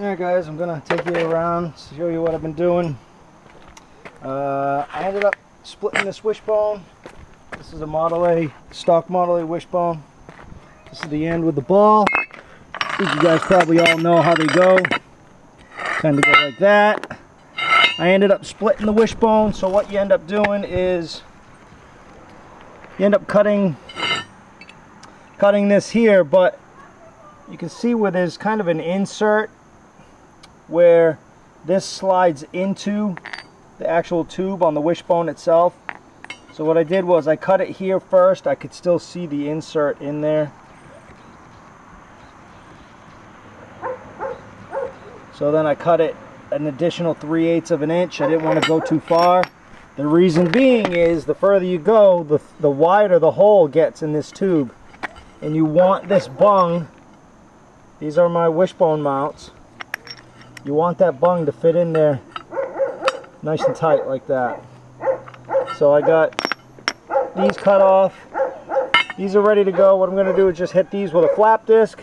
Alright guys, I'm going to take you around to show you what I've been doing. I ended up splitting this wishbone. This is a Model A, stock Model A wishbone. This is the end with the ball. I think you guys probably all know how they go. Kind of go like that. I ended up splitting the wishbone, so what you end up doing is you end up cutting this here, but you can see where there's kind of an insert where this slides into the actual tube on the wishbone itself. So what I did was I cut it here first. I could still see the insert in there. So then I cut it an additional 3/8 of an inch. I didn't want to go too far. The reason being is the further you go, the wider the hole gets in this tube. And you want this bung, these are my wishbone mounts, you want that bung to fit in there nice and tight like that. So I got these cut off. These are ready to go. What I'm going to do is just hit these with a flap disc,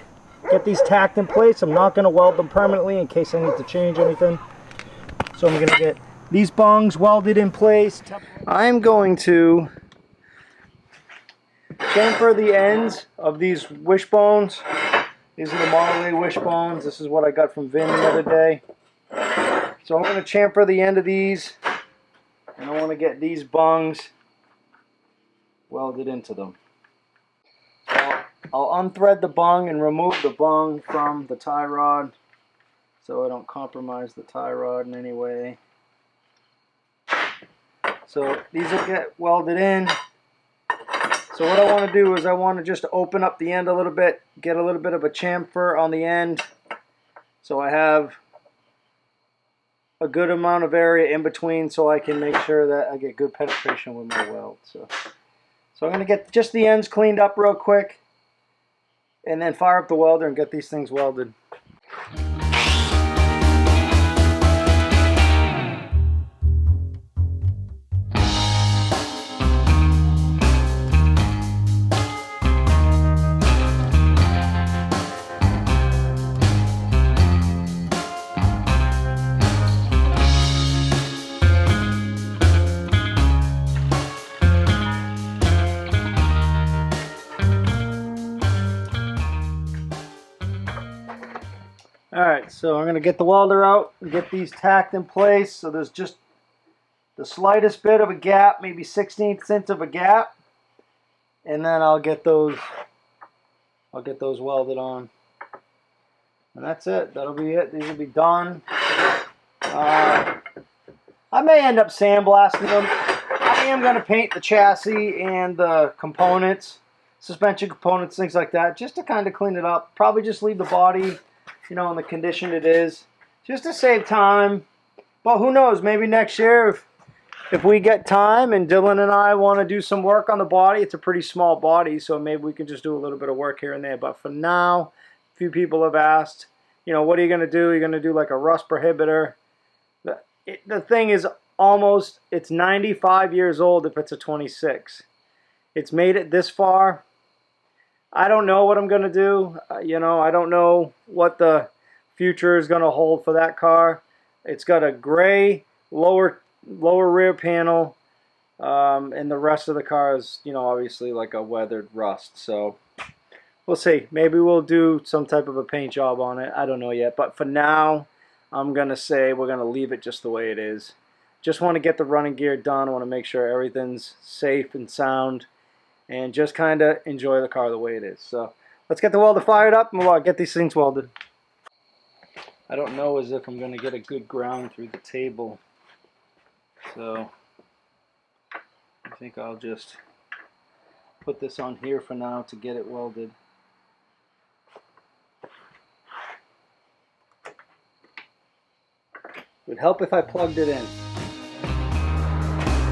get these tacked in place. I'm not going to weld them permanently in case I need to change anything. So I'm going to get these bungs welded in place. I'm going to chamfer the ends of these wishbones. These are the Model A wishbones. This is what I got from Vin the other day. So I'm going to chamfer the end of these, and I want to get these bungs welded into them. So I'll unthread the bung and remove the bung from the tie rod so I don't compromise the tie rod in any way. So these will get welded in. So what I want to do is I want to just open up the end a little bit, get a little bit of a chamfer on the end, so I have a good amount of area in between so I can make sure that I get good penetration with my weld. So I'm going to get just the ends cleaned up real quick and then fire up the welder and get these things welded. Alright, so I'm going to get the welder out and get these tacked in place. So there's just the slightest bit of a gap, maybe 1/16 inch of a gap. And then I'll get those welded on. And that's it. That'll be it. These will be done. I may end up sandblasting them. I am going to paint the chassis and the components, suspension components, things like that, just to kind of clean it up. Probably just leave the body, you know, in the condition it is, just to save time. But who knows, maybe next year if we get time and Dylan and I want to do some work on the body. It's a pretty small body, so maybe we can just do a little bit of work here and there. But for now, a few people have asked, you know, what are you going to do? You're going to do like a rust prohibitor. The thing is almost, it's 95 years old if it's a 26. It's made it this far. I don't know what I'm going to do. You know, I don't know what the future is going to hold for that car. It's got a gray lower rear panel, and the rest of the car is, you know, obviously like a weathered rust. So we'll see. Maybe we'll do some type of a paint job on it. I don't know yet. But for now, I'm going to say we're going to leave it just the way it is. Just want to get the running gear done. I want to make sure everything's safe and sound, and just kind of enjoy the car the way it is. So let's get the welder fired up and we'll get these things welded. I don't know as if I'm going to get a good ground through the table. So I think I'll just put this on here for now to get it welded. It would help if I plugged it in.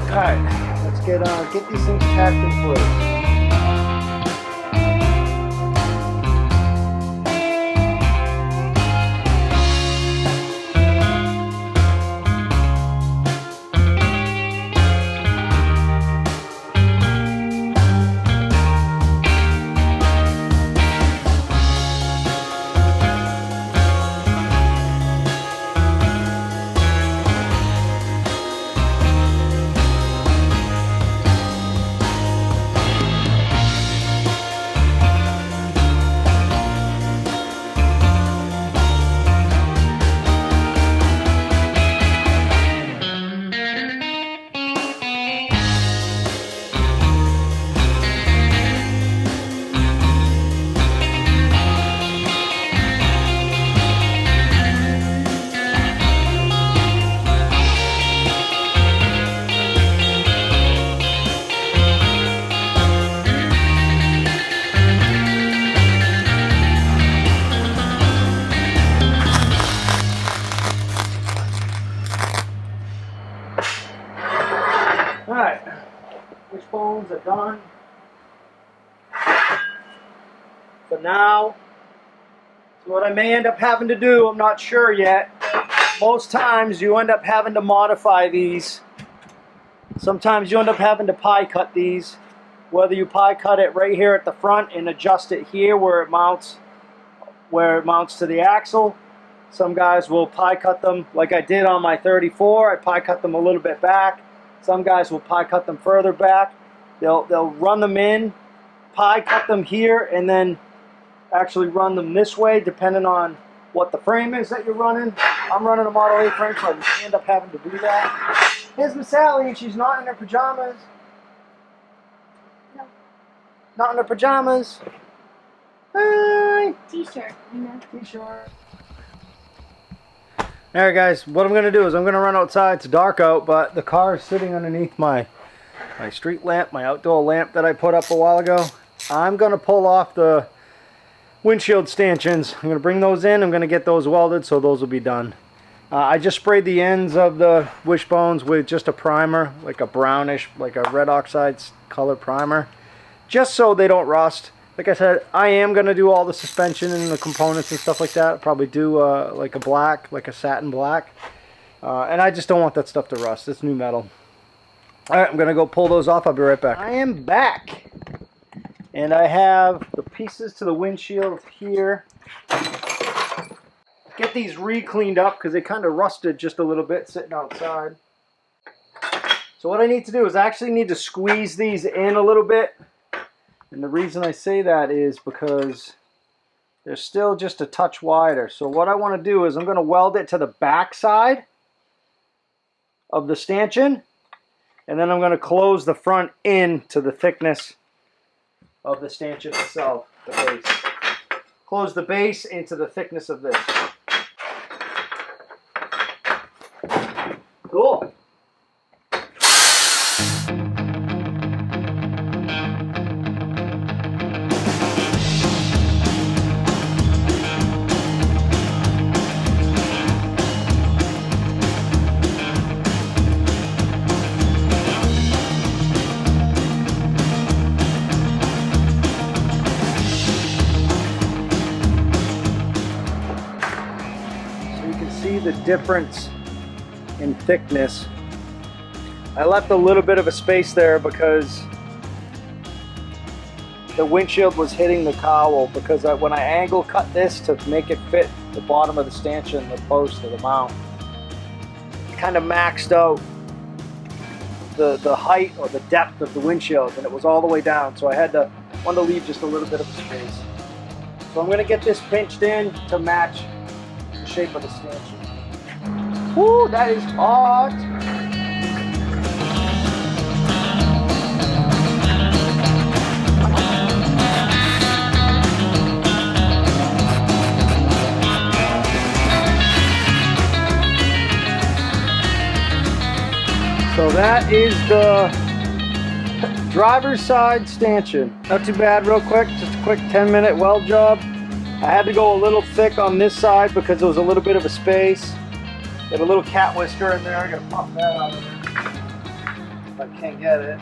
Alright, let's get these things tacked in place. Alright. Wishbones are done. For now. So what I may end up having to do, I'm not sure yet. Most times you end up having to modify these. Sometimes you end up having to pie cut these. Whether you pie cut it right here at the front and adjust it here where it mounts to the axle. Some guys will pie cut them like I did on my 34. I pie cut them a little bit back. Some guys will pie cut them further back. They'll run them in, pie cut them here, and then actually run them this way depending on what the frame is that you're running. I'm running a Model 8 frame, so I end up having to do that. Here's Miss Sally, and she's not in her pajamas. No. Not in her pajamas. Hi. T-shirt, you know. T-shirt. Alright guys, what I'm going to do is I'm going to run outside. It's dark out, but the car is sitting underneath my street lamp, my outdoor lamp that I put up a while ago. I'm going to pull off the windshield stanchions. I'm going to bring those in. I'm going to get those welded, so those will be done. I just sprayed the ends of the wishbones with just a primer, like a brownish, like a red oxide color primer, just so they don't rust. Like I said, I am going to do all the suspension and the components and stuff like that. I'll probably do like a black, like a satin black. And I just don't want that stuff to rust. It's new metal. Alright, I'm going to go pull those off. I'll be right back. I am back. And I have the pieces to the windshield here. Get these re-cleaned up because they kind of rusted just a little bit sitting outside. So what I need to do is I actually need to squeeze these in a little bit. And the reason I say that is because they're still just a touch wider. So what I want to do is I'm going to weld it to the back side of the stanchion. And then I'm going to close the front in to the thickness of the stanchion itself, the base. Close the base into the thickness of this. Cool. The difference in thickness. I left a little bit of a space there because the windshield was hitting the cowl, because when I angle cut this to make it fit the bottom of the stanchion, the post of the mount, it kind of maxed out the height or the depth of the windshield, and it was all the way down, so I wanted to leave just a little bit of a space. So I'm going to get this pinched in to match the shape of the stanchion. Woo, that is hot. So that is the driver's side stanchion. Not too bad, real quick. Just a quick 10-minute weld job. I had to go a little thick on this side because there was a little bit of a space. Got a little cat whisker in there. I gotta pop that out of there if I can't get it.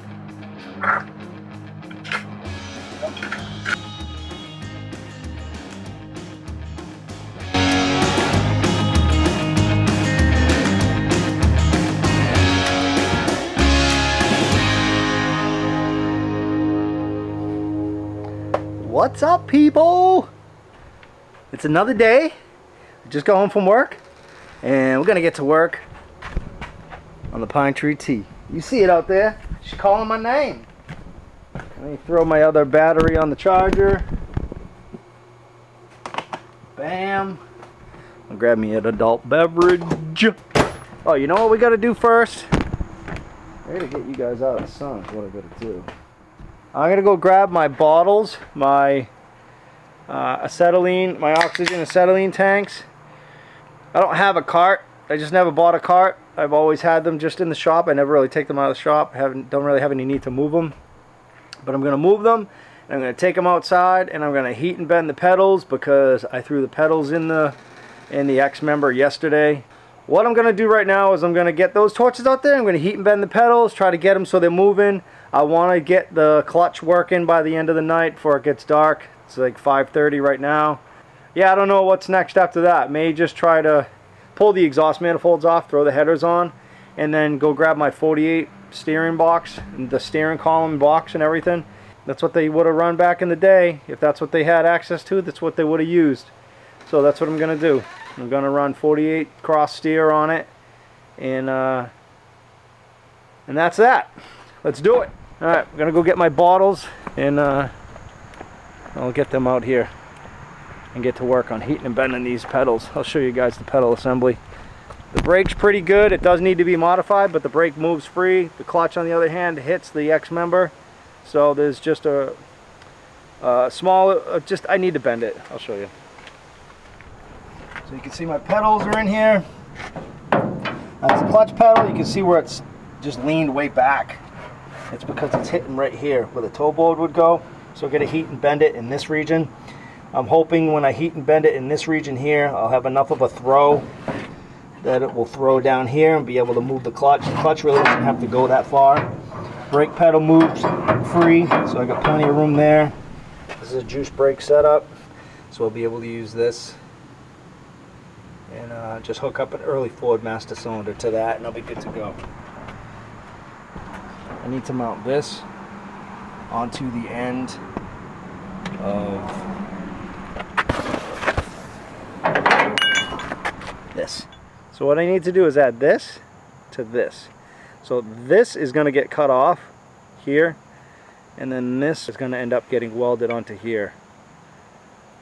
What's up, people? It's another day. I just got home from work. And we're gonna get to work on the Pinetree T. You see it out there? She's calling my name. Let me throw my other battery on the charger. Bam. I'll grab me an adult beverage. Oh, you know what we gotta do first? I gotta get you guys out of the sun is what I gotta do. I'm gonna go grab my bottles, my acetylene, my oxygen acetylene tanks. I don't have a cart. I just never bought a cart. I've always had them just in the shop. I never really take them out of the shop. Don't really have any need to move them. But I'm going to move them, and I'm going to take them outside, and I'm going to heat and bend the pedals because I threw the pedals in the X-member yesterday. what I'm going to do right now is I'm going to get those torches out there. I'm going to heat and bend the pedals, try to get them so they're moving. I want to get the clutch working by the end of the night before it gets dark. It's like 5:30 right now. Yeah, I don't know what's next after that. May just try to pull the exhaust manifolds off, throw the headers on, and then go grab my 48 steering box, and the steering column box and everything. That's what they would have run back in the day. If that's what they had access to, that's what they would have used. So that's what I'm going to do. I'm going to run 48 cross steer on it, and that's that. Let's do it. Alright, I'm going to go get my bottles, and I'll get them out here and get to work on heating and bending these pedals. I'll show you guys the pedal assembly. The brake's pretty good. It does need to be modified, but the brake moves free. The clutch, on the other hand, hits the X member. So there's just a small, I need to bend it. I'll show you. So you can see my pedals are in here. That's the clutch pedal. You can see where it's just leaned way back. It's because it's hitting right here where the toe board would go. So I'm going to heat and bend it in this region. I'm hoping when I heat and bend it in this region here, I'll have enough of a throw that it will throw down here and be able to move the clutch. The clutch really doesn't have to go that far. Brake pedal moves free, so I got plenty of room there. This is a juice brake setup, so I'll be able to use this and just hook up an early Ford master cylinder to that, and I'll be good to go. I need to mount this onto the end of this. So what I need to do is add this to this. So this is going to get cut off here, and then this is going to end up getting welded onto here.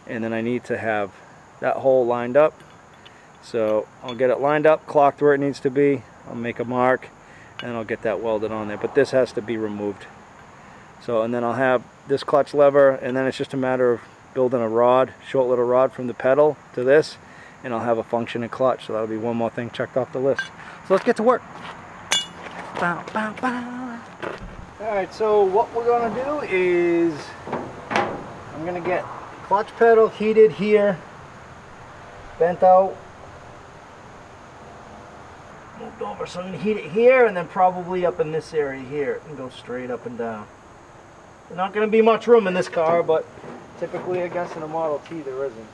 And then I need to have that hole lined up. So I'll get it lined up, clocked where it needs to be. I'll make a mark, and I'll get that welded on there. But this has to be removed. So, and then I'll have this clutch lever, and then it's just a matter of building a rod, short little rod from the pedal to this, and I'll have a functioning clutch. So that'll be one more thing checked off the list. So let's get to work. Bow, bow, bow. Alright, so what we're going to do is I'm going to get clutch pedal heated here, bent out, moved over. So I'm going to heat it here and then probably up in this area here and go straight up and down. There's not going to be much room in this car, but typically I guess in a Model T there isn't.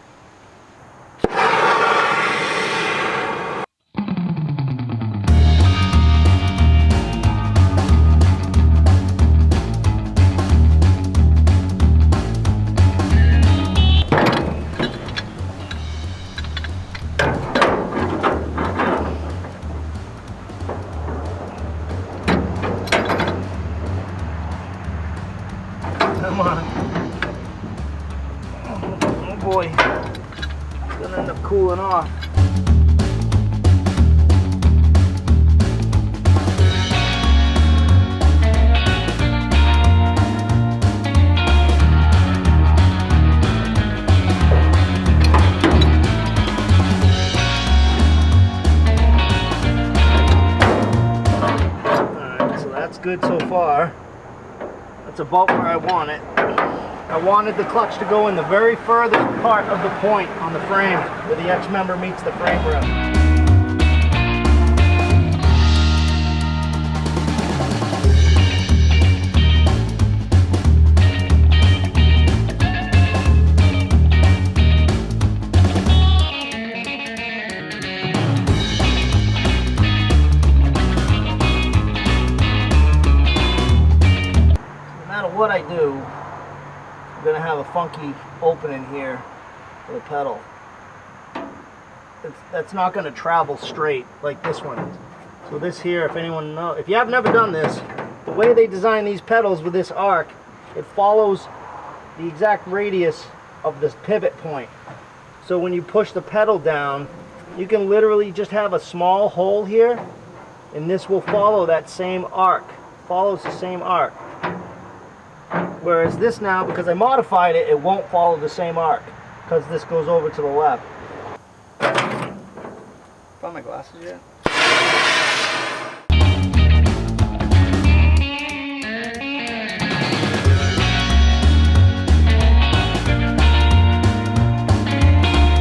Come on. Oh boy. It's gonna end up cooling off. Alright, so that's good so far. That's about where I want it. I wanted the clutch to go in the very furthest part of the point on the frame where the X member meets the frame rail. What I do, I'm going to have a funky opening here for the pedal. That's not going to travel straight like this one is. So this here, if anyone knows, if you have never done this, the way they design these pedals with this arc, it follows the exact radius of this pivot point. So when you push the pedal down, you can literally just have a small hole here, and this will follow that same arc, follows the same arc. Whereas this now, because I modified it, it won't follow the same arc, because this goes over to the left. Found my glasses yet?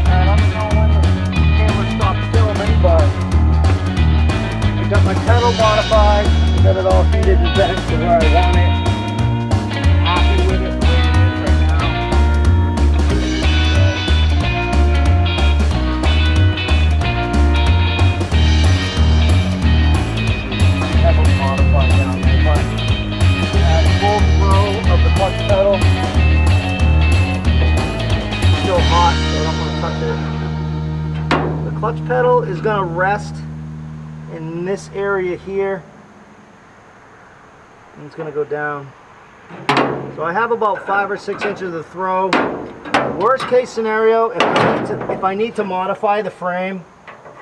I don't know when the camera stopped filming, but I want it. I'm happy with it right now. Heavily modified down there, but at full throw of the clutch pedal. It's still hot, so I don't want to touch it. The clutch pedal is going to rest in this area here, and it's going to go down. So I have about 5 or 6 inches of throw. Worst case scenario, if I need to modify the frame,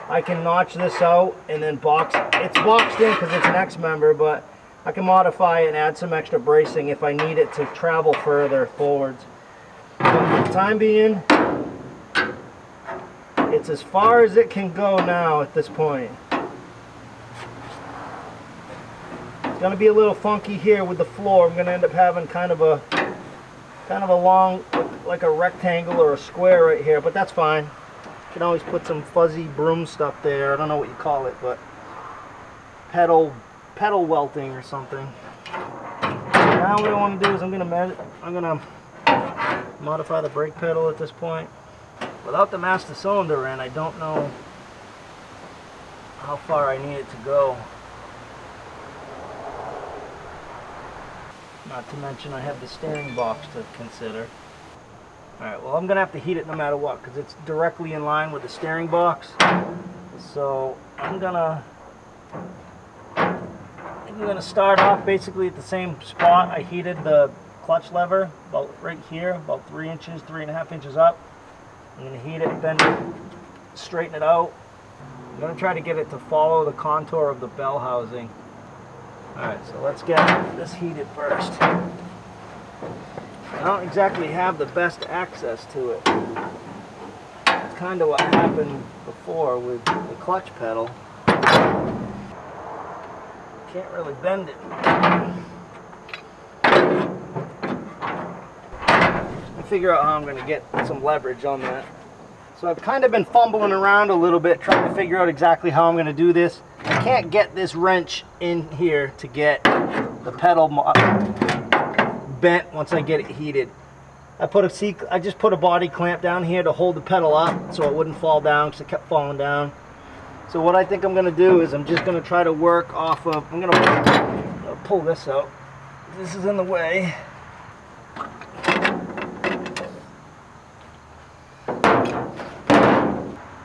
I can notch this out and then box. It's boxed in because it's an X member, but I can modify it and add some extra bracing if I need it to travel further forwards. But for the time being, it's as far as it can go now at this point. It's going to be a little funky here with the floor. I'm going to end up having kind of a long, like a rectangle or a square right here, but that's fine. You can always put some fuzzy broom stuff there. I don't know what you call it, but pedal welting or something. Now what I want to do is I'm going to modify the brake pedal at this point. Without the master cylinder in, I don't know how far I need it to go. Not to mention I have the steering box to consider. Alright, well I'm going to have to heat it no matter what because it's directly in line with the steering box. So I'm going to start off basically at the same spot. I heated the clutch lever about right here, about 3 inches, 3.5 inches up. I'm going to heat it, bend it, straighten it out. I'm going to try to get it to follow the contour of the bell housing. Alright, so let's get this heated first. I don't exactly have the best access to it. It's kind of what happened before with the clutch pedal. Can't really bend it. I figure out how I'm going to get some leverage on that. So I've kind of been fumbling around a little bit trying to figure out exactly how I'm going to do this. I can't get this wrench in here to get the pedal bent once I get it heated. I just put a body clamp down here to hold the pedal up so it wouldn't fall down because it kept falling down. So what I think I'm going to do is I'm just going to try to work off of, I'm going to pull this out. This is in the way.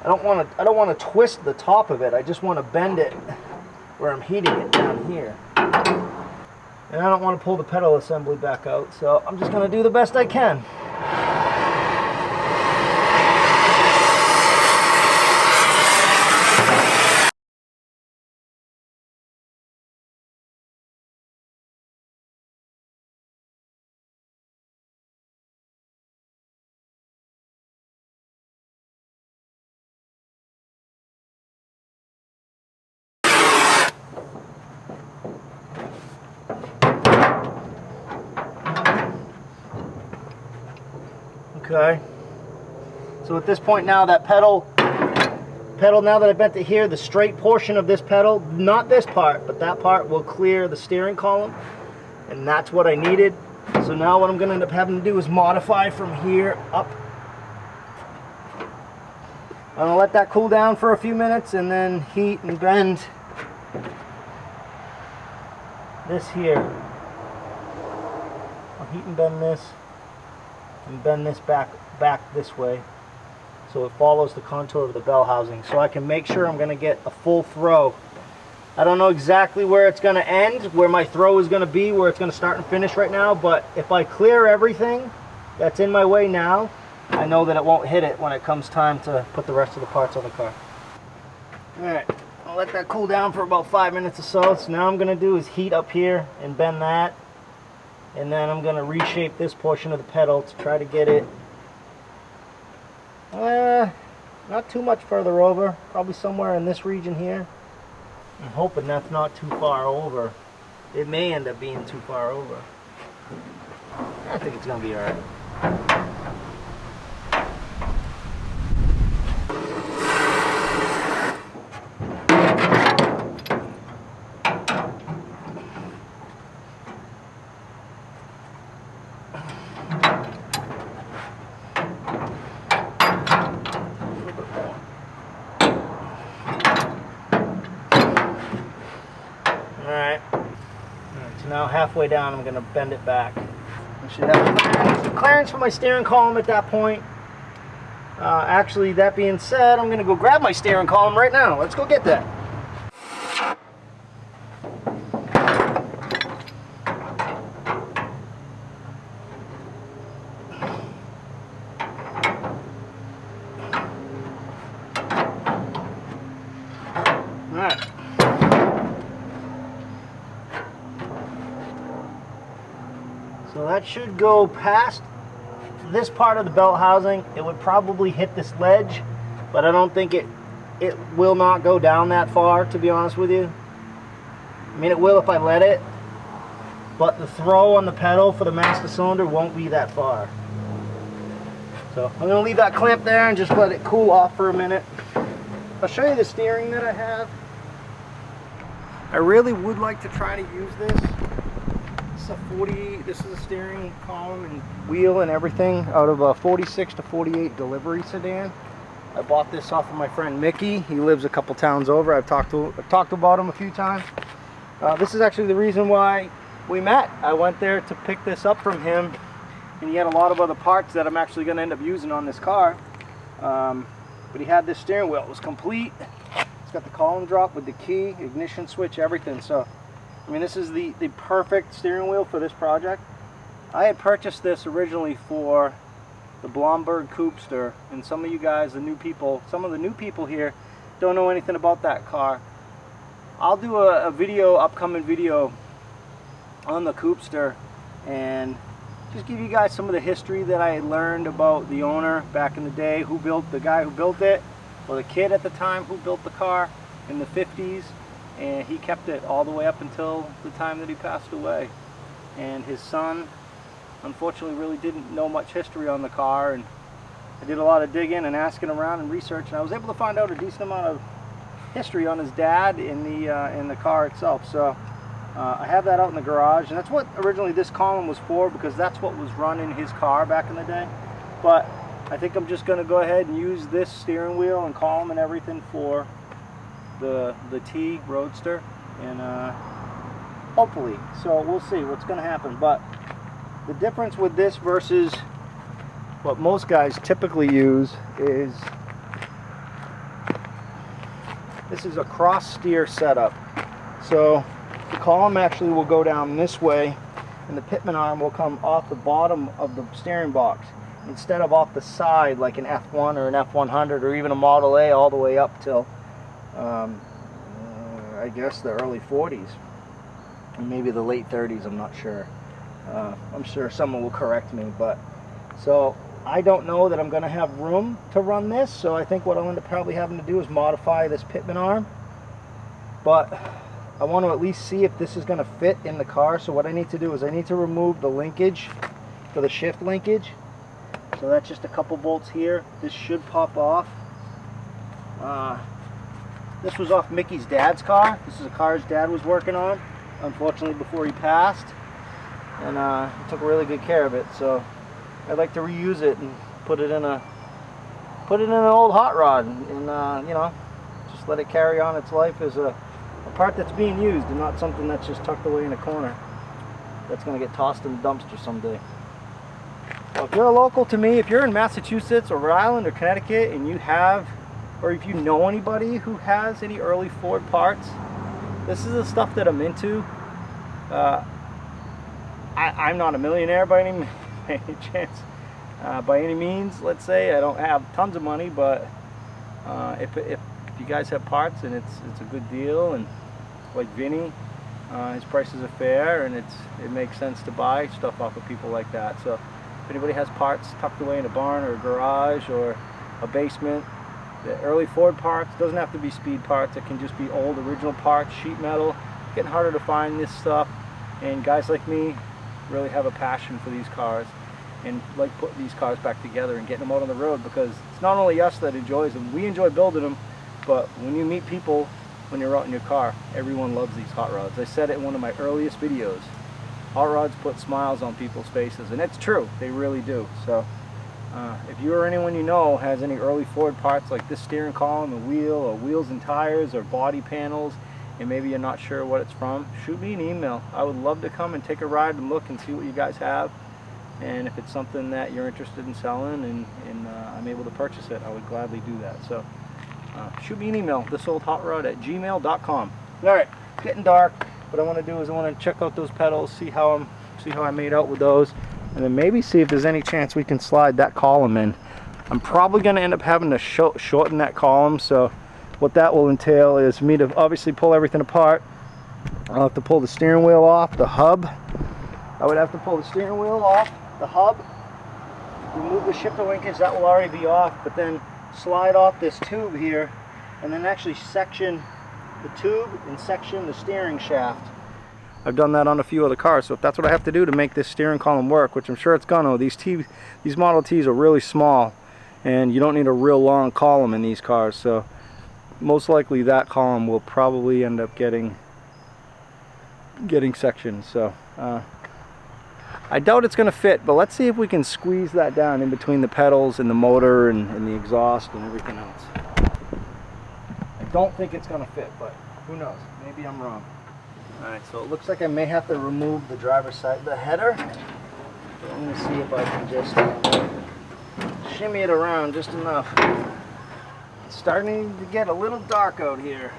I don't want to twist the top of it. I just want to bend it where I'm heating it down here. And I don't want to pull the pedal assembly back out, so I'm just going to do the best I can. Okay, so at this point now, that pedal now that I bent it here, the straight portion of this pedal, not this part, but that part will clear the steering column, and that's what I needed. So now what I'm going to end up having to do is modify from here up. I'm going to let that cool down for a few minutes and then heat and bend this here. I'll heat and bend this. And bend this back this way so it follows the contour of the bell housing, so I can make sure I'm going to get a full throw. I don't know exactly where it's going to end, where my throw is going to be, where it's going to start and finish right now, but if I clear everything that's in my way now, I know that it won't hit it when it comes time to put the rest of the parts on the car. Alright, I'll let that cool down for about 5 minutes or so. So now I'm going to do is heat up here and bend that. And then I'm going to reshape this portion of the pedal to try to get it not too much further over, probably somewhere in this region here. I'm hoping that's not too far over. It may end up being too far over. I think it's going to be alright. halfway down, I'm going to bend it back. I should have clearance for my steering column at that point. Actually, that being said, I'm going to go grab my steering column right now. Let's go get that. Alright. So that should go past this part of the belt housing. It would probably hit this ledge, but I don't think it will not go down that far, to be honest with you. I mean, it will if I let it, but the throw on the pedal for the master cylinder won't be that far. So I'm going to leave that clamp there and just let it cool off for a minute. I'll show you the steering that I have. I really would like to try to use this. This is a steering column and wheel and everything out of a 46 to 48 delivery sedan. I bought this off of my friend Mickey. He lives a couple towns over. I've talked about him a few times. This is actually the reason why we met. I went there to pick this up from him, and he had a lot of other parts that I'm actually going to end up using on this car. But he had this steering wheel. It was complete. It's got the column drop with the key, ignition switch, everything. So I mean, this is the perfect steering wheel for this project. I had purchased this originally for the Blomberg Coopster, and some of you guys, some of the new people here don't know anything about that car. I'll do a upcoming video on the Coopster and just give you guys some of the history that I had learned about the owner back in the day, the guy who built it, or the kid at the time who built the car in the 50s. And he kept it all the way up until the time that he passed away. And his son, unfortunately, really didn't know much history on the car. And I did a lot of digging and asking around and research, and I was able to find out a decent amount of history on his dad in the car itself. So I have that out in the garage, and that's what originally this column was for, because that's what was run in his car back in the day. But I think I'm just going to go ahead and use this steering wheel and column and everything for the T Roadster, and hopefully, so we'll see what's going to happen. But the difference with this versus what most guys typically use is this is a cross steer setup. So the column actually will go down this way, and the pitman arm will come off the bottom of the steering box instead of off the side like an F1 or an F100 or even a Model A all the way up till I guess the early 40s, and maybe the late 30s, I'm not sure. I'm sure someone will correct me, but so I don't know that I'm going to have room to run this, so I think what I'll end up probably having to do is modify this pitman arm. But I want to at least see if this is going to fit in the car. So what I need to do is I need to remove the linkage for the shift linkage. So that's just a couple bolts here. This should pop off. This was off Mickey's dad's car. This is a car his dad was working on, unfortunately, before he passed, and he took really good care of it. So I'd like to reuse it and put it in an old hot rod, and you know, just let it carry on its life as a part that's being used, and not something that's just tucked away in a corner that's going to get tossed in the dumpster someday. Well, if you're local to me, if you're in Massachusetts or Rhode Island or Connecticut, and you have, or if you know anybody who has any early Ford parts, this is the stuff that I'm into. I'm not a millionaire by any chance, by any means, let's say. I don't have tons of money, but if you guys have parts and it's a good deal, and like Vinny, his prices are fair, and it makes sense to buy stuff off of people like that. So if anybody has parts tucked away in a barn or a garage or a basement, the early Ford parts, doesn't have to be speed parts, it can just be old original parts, sheet metal. It's getting harder to find this stuff, and guys like me really have a passion for these cars and like putting these cars back together and getting them out on the road, because it's not only us that enjoys them, we enjoy building them, but when you meet people when you're out in your car, everyone loves these hot rods. I said it in one of my earliest videos, hot rods put smiles on people's faces, and it's true, they really do. So if you or anyone you know has any early Ford parts like this steering column, a wheel, or wheels and tires, or body panels, and maybe you're not sure what it's from, shoot me an email. I would love to come and take a ride and look and see what you guys have, and if it's something that you're interested in selling and I'm able to purchase it, I would gladly do that. So shoot me an email, thisoldhotrod@gmail.com. Alright, it's getting dark. What I want to do is I want to check out those pedals, see how I made out with those, and then maybe see if there's any chance we can slide that column in. I'm probably going to end up having to shorten that column, so what that will entail is me to obviously pull everything apart. I'll have to pull the steering wheel off, the hub. I would have to pull the steering wheel off, the hub, remove the shifter linkage, that will already be off, but then slide off this tube here, and then actually section the tube and section the steering shaft. I've done that on a few other cars, so if that's what I have to do to make this steering column work, which I'm sure it's gonna, these Model Ts are really small, and you don't need a real long column in these cars, so most likely that column will probably end up getting sectioned. So I doubt it's going to fit, but let's see if we can squeeze that down in between the pedals and the motor and the exhaust and everything else. I don't think it's going to fit, but who knows, maybe I'm wrong. Alright, so it looks like I may have to remove the driver's side, the header. So I'm going to see if I can just shimmy it around just enough. It's starting to get a little dark out here.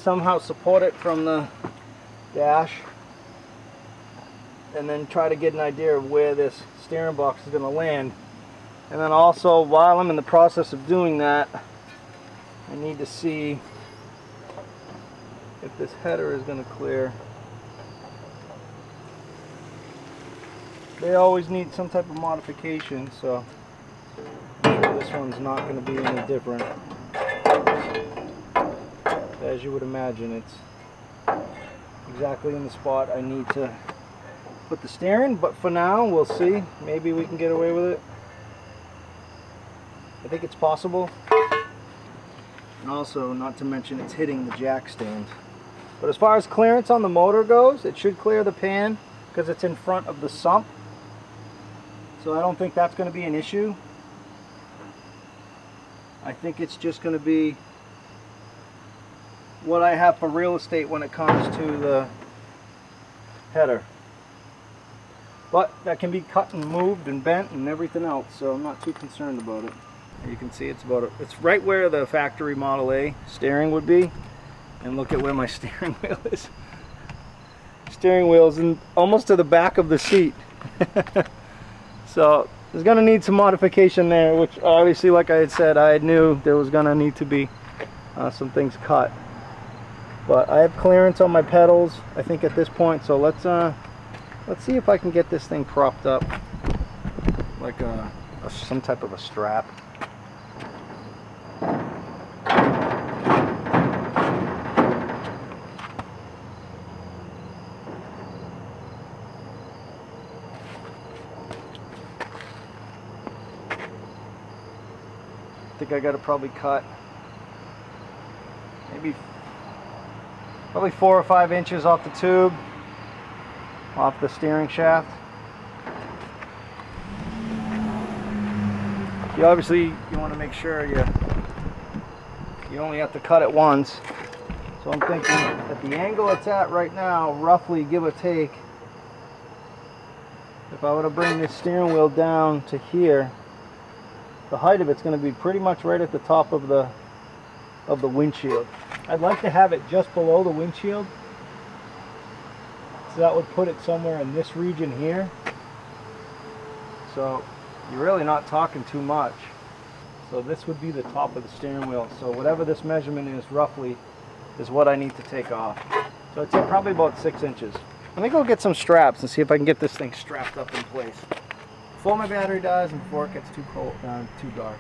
Somehow support it from the dash and then try to get an idea of where this steering box is going to land. And then also, while I'm in the process of doing that, I need to see if this header is going to clear. They always need some type of modification, so I'm sure this one's not going to be any different. As you would imagine, it's exactly in the spot I need to put the steering, but for now we'll see. Maybe we can get away with it. I think it's possible. And also, not to mention, it's hitting the jack stand. But as far as clearance on the motor goes, it should clear the pan because it's in front of the sump. So I don't think that's going to be an issue. I think it's just going to be what I have for real estate when it comes to the header. But that can be cut and moved and bent and everything else, so I'm not too concerned about it. You can see it's right where the factory Model A steering would be, and look at where my steering wheel is. Steering wheel's almost to the back of the seat. So there's going to need some modification there, which obviously, like I had said, I knew there was going to need to be some things cut. But I have clearance on my pedals, I think, at this point, so let's see if I can get this thing propped up like some type of a strap. I think I got to probably cut probably 4 or 5 inches off the tube, off the steering shaft. You want to make sure you only have to cut it once. So I'm thinking at the angle it's at right now, roughly give or take, if I were to bring this steering wheel down to here, the height of it's going to be pretty much right at the top of the windshield. I'd like to have it just below the windshield, so that would put it somewhere in this region here. So you're really not talking too much. So this would be the top of the steering wheel. So whatever this measurement is roughly is what I need to take off. So it's probably about 6 inches. Let me go get some straps and see if I can get this thing strapped up in place before my battery dies and before it gets too cold, too dark.